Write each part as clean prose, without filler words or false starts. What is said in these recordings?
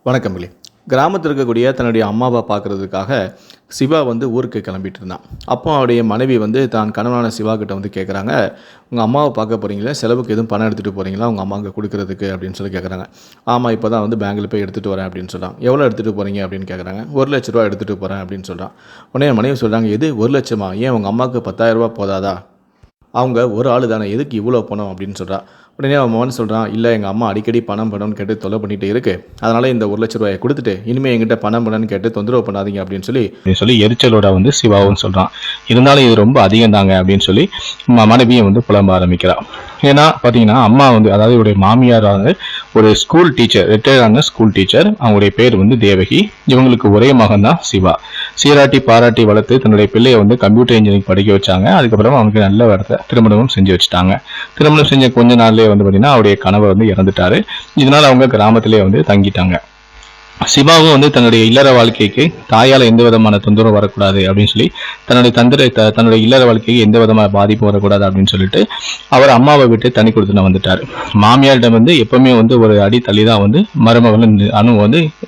வணக்கங்களே. கிராமத்தில் இருக்கக்கூடிய தன்னுடைய அம்மாவை பார்க்குறதுக்காக சிவா ஊருக்கு கிளம்பிட்டு இருந்தான். அப்போ அவருடைய மனைவி தான் கணவனான சிவா கிட்ட கேட்குறாங்க, உங்கள் அம்மாவை பார்க்க போகிறீங்களா, செலவுக்கு எதுவும் பணம் எடுத்துகிட்டு போகிறீங்களா உங்கள் அம்மாவுக்கு கொடுக்குறதுக்கு அப்படின்னு சொல்லி கேட்குறாங்க. ஆமாம், இப்போ தான் பேங்கில் போய் எடுத்துகிட்டு வரேன் அப்படின்னு சொல்கிறான். எவ்வளோ எடுத்துகிட்டு போகிறீங்க அப்படின்னு கேட்குறாங்க. 1,00,000 எடுத்துகிட்டு போகிறேன் அப்படின்னு சொல்கிறான். உடனே மனைவி சொல்கிறாங்க, எது 1,00,000? ஏன் உங்கள் அம்மாவுக்கு 10,000 போதாதா? அவங்க ஒரு ஆள் தானே, எதுக்கு இவ்வளோ பணம் அப்படின்னு சொல்கிறா. உடனே அவன் மகன் சொல்கிறான், இல்லை எங்கள் அம்மா அடிக்கடி பணம்னு கேட்டு தொல்லை பண்ணிகிட்டே இருக்குது, அதனால் இந்த 1,00,000 கொடுத்துட்டு இனிமேல் எங்கிட்ட பணம்னு கேட்டு தொந்தரவு பண்ணாதீங்க அப்படின்னு சொல்லி எரிச்சலோட சிவாவும் சொல்கிறான். இருந்தாலும் இது ரொம்ப அதிகம் தாங்க அப்படின்னு சொல்லி மனைவியும் புலம்ப ஆரம்பிக்கிறான். ஏன்னா பார்த்தீங்கன்னா அம்மா அதாவது இவருடைய மாமியார் ஒரு ஸ்கூல் டீச்சர், ரிட்டையர்டான ஸ்கூல் டீச்சர். அவங்களுடைய பேர் தேவகி. இவங்களுக்கு ஒரே மகன் தான் சிவா. சீராட்டி பாராட்டி வளர்த்து தன்னுடைய பிள்ளையை கம்ப்யூட்டர் இன்ஜினியரிங் படிக்க வச்சாங்க. அதுக்கப்புறம் அவனுக்கு நல்ல இடத்த திருமணமும் செஞ்சு வச்சுட்டாங்க. திருமணம் செஞ்ச கொஞ்ச நாள்லயே பார்த்தீங்கன்னா அவருடைய கணவர் இறந்துட்டாரு. இதனால அவங்க கிராமத்திலே தங்கிட்டாங்க. சிவாவும் தன்னுடைய இல்லற வாழ்க்கைக்கு தாயால் எந்த விதமான தொந்தரவு வரக்கூடாது அப்படின்னு சொல்லி தன்னுடைய இல்லற வாழ்க்கைக்கு எந்த விதமான பாதிப்பு வரக்கூடாது அப்படின்னு சொல்லிட்டு அவர் அம்மாவை விட்டு தனி கொடுத்துட்டு வந்துட்டாரு. மாமியாரிடம் எப்பவுமே ஒரு அடி தள்ளி தான் மருமகள் அணு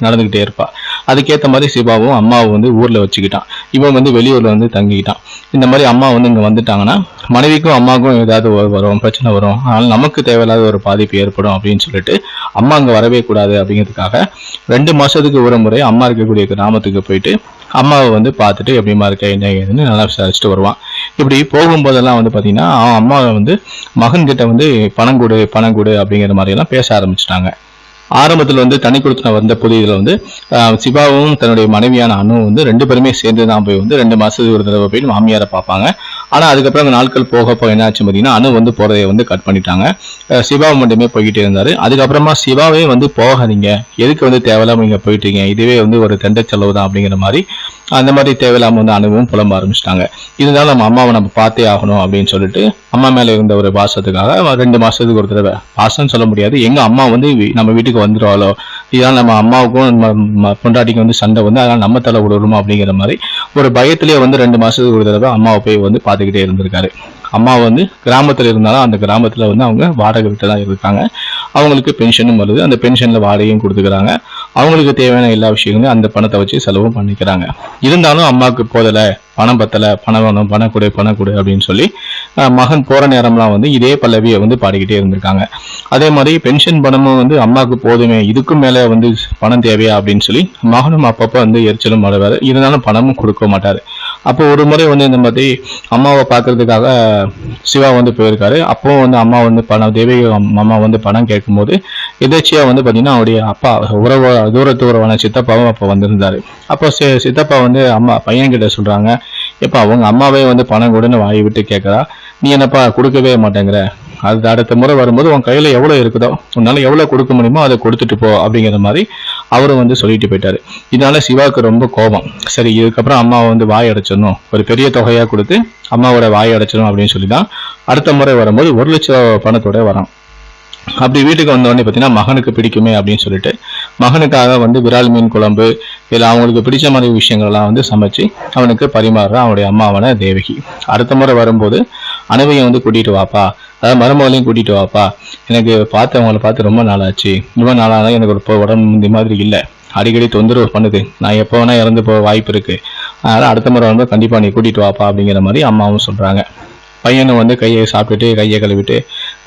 நடந்துகிட்டே இருப்பா. அதுக்கேற்ற மாதிரி சிவாவும் அம்மாவை ஊர்ல வச்சுக்கிட்டான். இவன் வெளியூர்ல தங்கிக்கிட்டான். இந்த மாதிரி அம்மா இங்க வந்துட்டாங்கன்னா மனைவிக்கும் அம்மாவுக்கும் ஏதாவது வரும், பிரச்சனை வரும், அதனால நமக்கு தேவையில்லாத ஒரு பாதிப்பு ஏற்படும் அப்படின்னு சொல்லிட்டு அம்மா அங்க வரவே கூடாது அப்படிங்கிறதுக்காக 2 மாசத்துக்கு ஒரு முறை அம்மா இருக்கக்கூடிய கிராமத்துக்கு போயிட்டு அம்மாவை பார்த்துட்டு எப்படிமா இருக்க என்ன ஏதுன்னு நல்லா விசாரிச்சுட்டு வருவான். இப்படி போகும்போதெல்லாம் பாத்தீங்கன்னா அவன் அம்மா மகன் கிட்ட பணம் கொடு அப்படிங்கிற மாதிரி எல்லாம் பேச ஆரம்பிச்சுட்டாங்க. ஆரம்பத்தில் தனி கொடுத்து வந்த புதியதுல சிவாவும் தன்னுடைய மனைவியான அண்ணும் 2 பேருமே சேர்ந்து தான் போய் 2 மாசத்துக்கு ஒரு தடவை போய் மாமியாரை பார்ப்பாங்க. ஆனா அதுக்கப்புறம் நாட்கள் போக என்ன ஆச்சு பார்த்தீங்கன்னா அணு போறதை கட் பண்ணிட்டாங்க. சிவா மட்டுமே போய்கிட்டே இருந்தாரு. அதுக்கப்புறமா சிவாவே போகாதீங்க, எதுக்கு தேவையில்லாம நீங்க போயிட்டீங்க, இதுவே ஒரு தெண்ட செலவு தான் அப்படிங்கிற மாதிரி அந்த மாதிரி தேவையில்லாம அணுவும் புலம்ப ஆரம்பிச்சிட்டாங்க. இருந்தாலும் நம்ம அம்மாவை நம்ம பார்த்தே ஆகணும் அப்படின்னு சொல்லிட்டு அம்மா மேல இருந்த ஒரு பாசத்துக்காக 2 மாசத்துக்கு ஒரு தடவை, பாசம்னு சொல்ல முடியாது, எங்க அம்மா நம்ம வீட்டுக்கு வந்துருவாளோ, இதனால நம்ம அம்மாவுக்கும் பொண்டாட்டிக்கும் சண்டை அதனால நம்ம தலை விடுறோமோ அப்படிங்கிற மாதிரி ஒரு பயத்திலேயே 2 மாசத்துக்கு ஒரு தடவை அம்மாவை போய் பார்த்துக்கிட்டே இருந்திருக்காரு. அம்மா கிராமத்துல இருந்தாலும் அந்த கிராமத்துல அவங்க வாடகை விட்டு தான் இருக்காங்க. அவங்களுக்கு பென்ஷனும் வருது, அந்த பென்ஷன்ல வாடகையும் கொடுத்துக்கிறாங்க. அவங்களுக்கு தேவையான எல்லா விஷயங்களும் அந்த பணத்தை வச்சு செலவும் பண்ணிக்கிறாங்க. இருந்தாலும் அம்மாவுக்கு போதல, பணம் பத்தல, பணம் வேணும், பணம் கொடு அப்படின்னு சொல்லி மகன் போற நேரம்லாம் இதே பல்லவியை பாடிக்கிட்டே இருந்திருக்காங்க. அதே மாதிரி பென்ஷன் பணமும் அம்மாவுக்கு போதுமே, இதுக்கும் மேல பணம் தேவையா அப்படின்னு சொல்லி மகனும் அப்பப்போ எரிச்சலும் மழை, இருந்தாலும் பணமும் கொடுக்க மாட்டாரு. அப்போ ஒரு முறை இந்த மாதிரி அம்மாவை பார்க்கறதுக்காக சிவா போயிருக்காரு. அப்போ அம்மா பணம் தேவை, அம்மா பணம் கேட்கும்போது எதாச்சியா பார்த்தீங்கன்னா அவருடைய அப்பா தூரத்து உறவான சித்தப்பாவும் அப்போ வந்திருந்தாரு. அப்போ சித்தப்பா அம்மா பையன் கிட்ட சொல்றாங்க, எப்ப அவங்க அம்மாவே பணம் கொடுன்னு வாயை விட்டு கேட்கறா, நீ என்னப்பா கொடுக்கவே மாட்டேங்கிற, அது அடுத்த முறை வரும்போது உன் கையில எவ்வளவு இருக்குதோ உன்னால எவ்வளவு கொடுக்க முடியுமோ அதை கொடுத்துட்டு போ அப்படிங்கிற மாதிரி அவரும் சொல்லிட்டு போயிட்டாரு. இதனால சிவாவுக்கு ரொம்ப கோபம். சரி, இதுக்கப்புறம் அம்மாவை வாய் அடைச்சிடணும், ஒரு பெரிய தொகையா கொடுத்து அம்மாவோட வாய் அடைச்சிடணும் அப்படின்னு சொல்லிதான் அடுத்த முறை வரும்போது 1,00,000 பணத்தோட வரான். அப்படி வீட்டுக்கு வந்தோடனே பார்த்தீங்கன்னா மகனுக்கு பிடிக்குமே அப்படின்னு சொல்லிட்டு மகனுக்காக விரால் மீன் குழம்பு இல்லை அவங்களுக்கு பிடிச்ச மாதிரி விஷயங்கள்லாம் சமைச்சு அவனுக்கு பரிமாறுறான் அவனுடைய அம்மாவான தேவகி. அடுத்த முறை வரும்போது அணுவையும் கூட்டிட்டு வாப்பா, அதாவது மருமகளையும் கூட்டிட்டு வாப்பா, எனக்கு அவங்கள பார்த்து ரொம்ப நாளாச்சு, ரொம்ப நாளாக எனக்கு ஒரு உடம்பு இந்த மாதிரி இல்லை, அடிக்கடி தொந்தரவு பண்ணுது, நான் எப்போ வேணா இறந்து போக வாய்ப்பு இருக்கு, அதனால அடுத்த முறை வரும்போது கண்டிப்பா நீ கூட்டிட்டு வாப்பா அப்படிங்கிற மாதிரி அம்மாவும் சொல்றாங்க. பையனும் கையை சாப்பிட்டுட்டு கையை கழுவிட்டு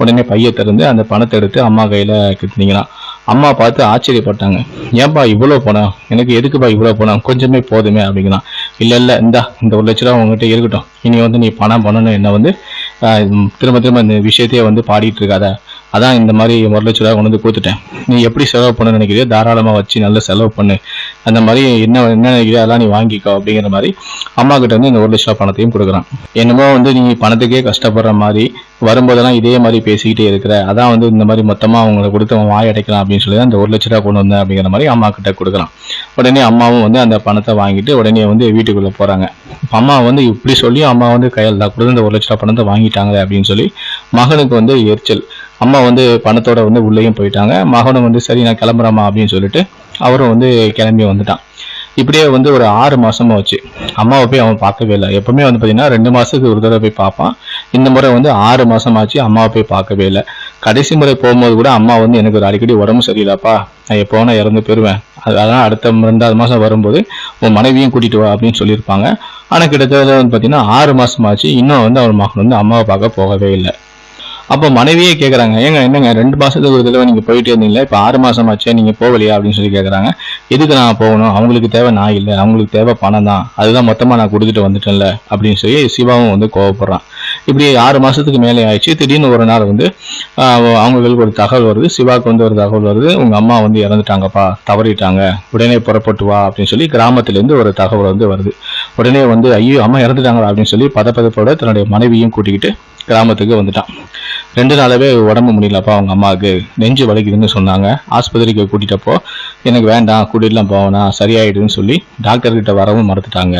உடனே பையை திறந்து அந்த பணத்தை எடுத்து அம்மா கையில கிட்டினீங்களாம். அம்மா பார்த்து ஆச்சரியப்பட்டாங்க. ஏன்பா இவ்வளோ பணம், எனக்கு எதுக்குப்பா இவ்வளோ பணம், கொஞ்சமே போதுமே அப்படிங்கலாம். இல்லை இந்த 1,00,000 உங்ககிட்ட இருக்கட்டும், இனி நீ பணம் பண்ணணும், என்ன திரும்ப இந்த விஷயத்தையே பாடிட்டு இருக்காத, அதான் இந்த மாதிரி 1,00,000 கொண்டு கொடுத்துட்டேன், நீ எப்படி செலவு பண்ண நினைக்கிறியோ தாராளமா வச்சு நல்ல செலவு பண்ணு, அந்த மாதிரி என்ன நினைக்கிறியோ அதெல்லாம் நீ வாங்கிக்கோ அப்படிங்கிற மாதிரி அம்மா கிட்ட இந்த 1,00,000 பணத்தையும் கொடுக்குறான். என்னமோ நீ பணத்துக்கே கஷ்டப்படுற மாதிரி வரும்போதெல்லாம் இதே மாதிரி பேசிக்கிட்டே இருக்கிற, அதான் இந்த மாதிரி மொத்தமா அவங்களை கொடுத்து அவன் வாய் அடைக்கலாம் அப்படின்னு சொல்லி அந்த 1,00,000 கொண்டு வந்தேன் அப்படிங்கிற மாதிரி அம்மா கிட்ட கொடுக்குறான். உடனே அம்மாவும் அந்த பணத்தை வாங்கிட்டு உடனே வீட்டுக்குள்ள போறாங்க. அம்மா இப்படி சொல்லி அம்மா கையில் தான் கொடுத்து இந்த 1,00,000 பணத்தை வாங்கிட்டாங்களே அப்படின்னு சொல்லி மகனுக்கு எரிச்சல். அம்மா பணத்தோட உள்ளேயும் போயிட்டாங்க. மகனும் சரி நான் கிளம்புறேம்மா அப்படின்னு சொல்லிட்டு அவரும் கிளம்பி வந்துட்டான். இப்படியே ஒரு 6 மாசமா வச்சு அம்மாவை போய் அவன் பார்க்கவே இல்லை. எப்பவுமே பார்த்தீங்கன்னா 2 மாசத்துக்கு ஒரு தடவை போய் பார்ப்பான். இந்த முறை 6 மாசம் ஆச்சு அம்மாவை போய் பார்க்கவே இல்லை. கடைசி முறை போகும்போது கூட அம்மா வந்து எனக்கு ஒரு அடிக்கடி உடம்பு சரியில்லைப்பா, நான் எப்போ வேணா இறந்து போயிடுவேன், அதெல்லாம் அடுத்த 2வது மாதம் வரும்போது உன் மனைவியும் கூட்டிட்டு வா அப்படின்னு சொல்லியிருப்பாங்க. ஆனால் கிட்டத்தட்ட வந்து பார்த்தீங்கன்னா 6 மாதம் ஆச்சு, இன்னும் வந்து அவர் மகன் வந்து அம்மாவை பார்க்க போகவே இல்லை. அப்போ மனைவியே கேட்குறாங்க, ஏங்க என்னங்க 2 மாதத்துக்கு ஒரு தடவை நீங்கள் போயிட்டே இருந்தீங்களா, இப்போ 6 மாதம் ஆச்சே நீங்கள் போகலையா அப்படின்னு சொல்லி கேட்குறாங்க. எதுக்கு நான் போகணும், அவங்களுக்கு தேவை நான் இல்லை, அவங்களுக்கு தேவை பணம் தான், அதுதான் மொத்தமாக நான் கொடுத்துட்டு வந்துட்டேன்ல அப்படின்னு சொல்லி சிவாவும் வந்து கோவப்படுறான். இப்படி 6 மாதத்துக்கு மேலே ஆயிடுச்சு. திடீர்னு ஒரு நாள் வந்து அவங்களுக்கு ஒரு தகவல் வருது, சிவாவுக்கு வந்து ஒரு தகவல் வருது, உங்கள் அம்மா வந்து இறந்துட்டாங்கப்பா, தவறிட்டாங்க, உடனே புறப்பட்டு வா அப்படின்னு சொல்லி கிராமத்துலேருந்து ஒரு தகவல் வந்து வருது. உடனே வந்து ஐயோ அம்மா இறந்துட்டாங்களா அப்படின்னு சொல்லி பதப்பதப்போட தன்னுடைய மனைவியும் கூட்டிக்கிட்டு கிராமத்துக்கு வந்துட்டான். 2 நாளாவே உடம்பு முடியலப்பா, அவங்க அம்மாவுக்கு நெஞ்சு வலிக்குதுன்னு சொன்னாங்க. ஆஸ்பத்திரிக்கு கூட்டிட்டப்போ எனக்கு வேண்டாம், கூட்டிட்டுலாம் போவேனா, சரியாயிடுன்னு சொல்லி டாக்டர்கிட்ட வரவும் மறுத்துட்டாங்க.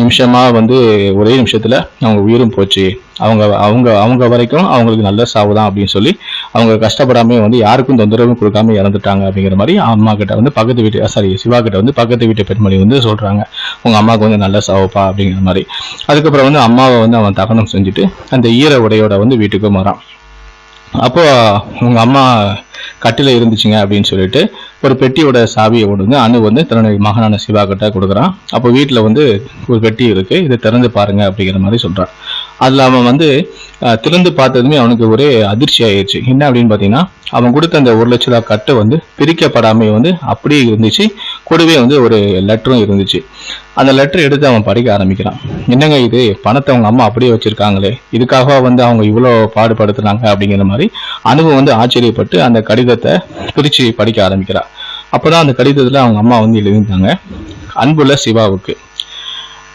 நிமிஷமா வந்து ஒரே நிமிஷத்துல அவங்க உயிரும் போச்சு, அவங்க அவங்க அவங்க வரைக்கும் அவங்களுக்கு நல்ல சாவு தான் அப்படின்னு சொல்லி அவங்க கஷ்டப்படாம வந்து யாருக்கும் தொந்தரவும் கொடுக்காம இறந்துட்டாங்க அப்படிங்கிற மாதிரி அம்மா கிட்ட வந்து பக்கத்து வீட்டு சிவா கிட்ட வந்து பக்கத்து வீட்டு பெண்மணி வந்து சொல்றாங்க, உங்க அம்மாவுக்கு வந்து நல்ல சாவுப்பா அப்படிங்கிற மாதிரி. அதுக்கப்புறம் வந்து அம்மாவை வந்து அவன் தகனம் செஞ்சுட்டு அந்த ஈர உடையோட வந்து வீட்டுக்கு வரான். அப்போ உங்க அம்மா கட்டில இருந்துச்சுங்க அப்படின்னு சொல்லிட்டு ஒரு பெட்டியோட சாவியை கொண்டு வந்து அனு வந்து தன்னுடைய மகனான சிவா கிட்ட கொடுக்குறான். அப்போ வீட்டில் வந்து ஒரு பெட்டி இருக்கு, இதை திறந்து பாருங்க அப்படிங்கிற மாதிரி சொல்றான். அதில் அவன் வந்து திறந்து பார்த்ததுமே அவனுக்கு ஒரே அதிர்ச்சி ஆயிடுச்சு. என்ன அப்படின்னு பார்த்தீங்கன்னா, அவன் கொடுத்த அந்த 1 லட்ச ரூபா கட்டு வந்து பிரிக்கப்படாம வந்து அப்படியே இருந்துச்சு. கூடவே வந்து ஒரு லெட்டரும் இருந்துச்சு. அந்த லெட்டர் எடுத்து அவன் படிக்க ஆரம்பிக்கிறான். என்னங்க இது, பணத்தை அவங்க அம்மா அப்படியே வச்சிருக்காங்களே, இதுக்காக வந்து அவங்க இவ்வளோ பாடுபடுத்துறாங்க அப்படிங்கிற மாதிரி அனுபவம் வந்து ஆச்சரியப்பட்டு அந்த கடிதத்தை பிரித்து படிக்க ஆரம்பிக்கிறான். அப்போதான் அந்த கடிதத்தில் அவங்க அம்மா வந்து எழுதியிருந்தாங்க, அன்புள்ள சிவாவுக்கு,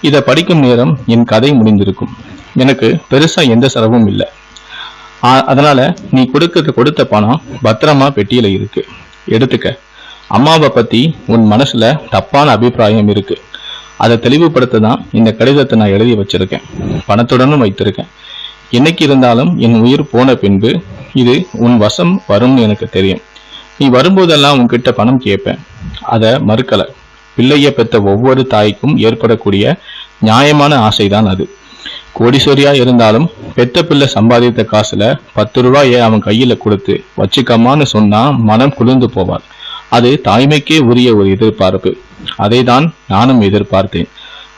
இதை படிக்கும் நேரம் என் கதை முடிந்திருக்கும், எனக்கு பெருசா எந்த செலவும் இல்லை, அதனால நீ கொடுத்த பணம் பத்திரமா பெட்டியில இருக்கு, எடுத்துக்க. அம்மாவை பத்தி உன் மனசுல தப்பான அபிப்பிராயம் இருக்கு, அதை தெளிவுபடுத்த தான் இந்த கடிதத்தை நான் எழுதி வச்சிருக்கேன், பணத்துடனும் வைத்திருக்கேன். என்னைக்கு இருந்தாலும் என் உயிர் போன பின்பு இது உன் வசம் வரும்னு எனக்கு தெரியும். நீ வரும்போதெல்லாம் உன்கிட்ட பணம் கேட்பேன், அதை மறுக்கல. பிள்ளைய பெற்ற ஒவ்வொரு தாய்க்கும் ஏற்படக்கூடிய நியாயமான ஆசைதான் அது. கோடீஸ்வரியா இருந்தாலும் பெத்த பிள்ளை சம்பாதித்த காசுல 10 ரூபாயை அவன் கையில கொடுத்து வச்சுக்கம்மான்னு சொன்னா மனம் குளிர்ந்து போவாள். அது தாய்மைக்கே உரிய ஒரு எதிர்பார்ப்பு. அதை தான் நானும் எதிர்பார்த்தேன்.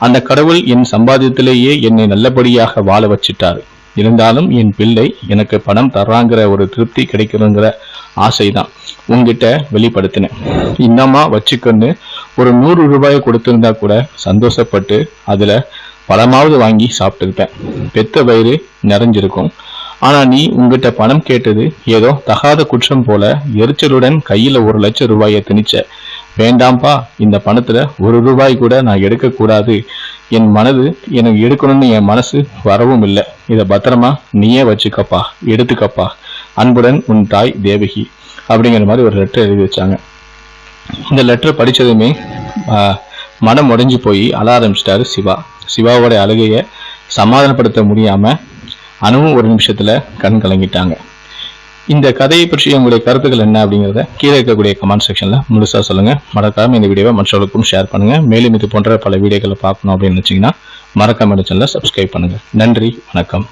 அந்த கடவுள் என் சம்பாதியத்திலேயே என்னை நல்லபடியாக வாழ வச்சிட்டாரு. இருந்தாலும் என் பிள்ளை எனக்கு பணம் தர்றாங்கிற ஒரு திருப்தி கிடைக்கணுங்கிற ஆசைதான் உங்ககிட்ட வெளிப்படுத்தினேன். இன்னமா வச்சுக்கன்னு ஒரு 100 ரூபாயை கொடுத்திருந்தா கூட சந்தோஷப்பட்டு அதுல பழமாவது வாங்கி சாப்பிட்டுருப்பேன். பெத்த வயிறு நிறைஞ்சிருக்கும். ஆனா நீ உங்ககிட்ட பணம் கேட்டது ஏதோ தகாத குற்றம் போல எரிச்சலுடன் கையில 1 லட்சம் ரூபாயை திணிச்ச. வேண்டாம்பா, இந்த பணத்துல 1 ரூபாய் கூட நான் எடுக்க கூடாது, என் மனது எனக்கு எடுக்கணும்னு என் மனசு வரவும் இல்லை, இதை பத்திரமா நீயே வச்சுக்கப்பா, எடுத்துக்கப்பா, அன்புடன் உன் தாய் தேவகி அப்படிங்கிற மாதிரி ஒரு லெட்டர் எழுதி வச்சாங்க. இந்த லெட்டர் படிச்சதுமே மனம் உடைஞ்சு போய் அழ ஆரம்பிச்சிட்டாரு சிவா. சிவாவோட அழுகையை சமாதானப்படுத்த முடியாம அனுவும் ஒரு நிமிஷத்துல கண் கலங்கிட்டாங்க. இந்த கதையை பற்றி உங்களுடைய கருத்துக்கள் என்ன அப்படிங்கிறத கீழே இருக்கக்கூடிய கமெண்ட் செக்ஷன்ல முழுசா சொல்லுங்க. மறக்காம இந்த வீடியோவை மற்றவர்களுக்கும் ஷேர் பண்ணுங்க. மேலும் இது போன்ற பல வீடியோக்களை பார்க்கணும் அப்படின்னு நினைச்சீங்கன்னா மறக்காம சேனலை சப்ஸ்கிரைப் பண்ணுங்க. நன்றி, வணக்கம்.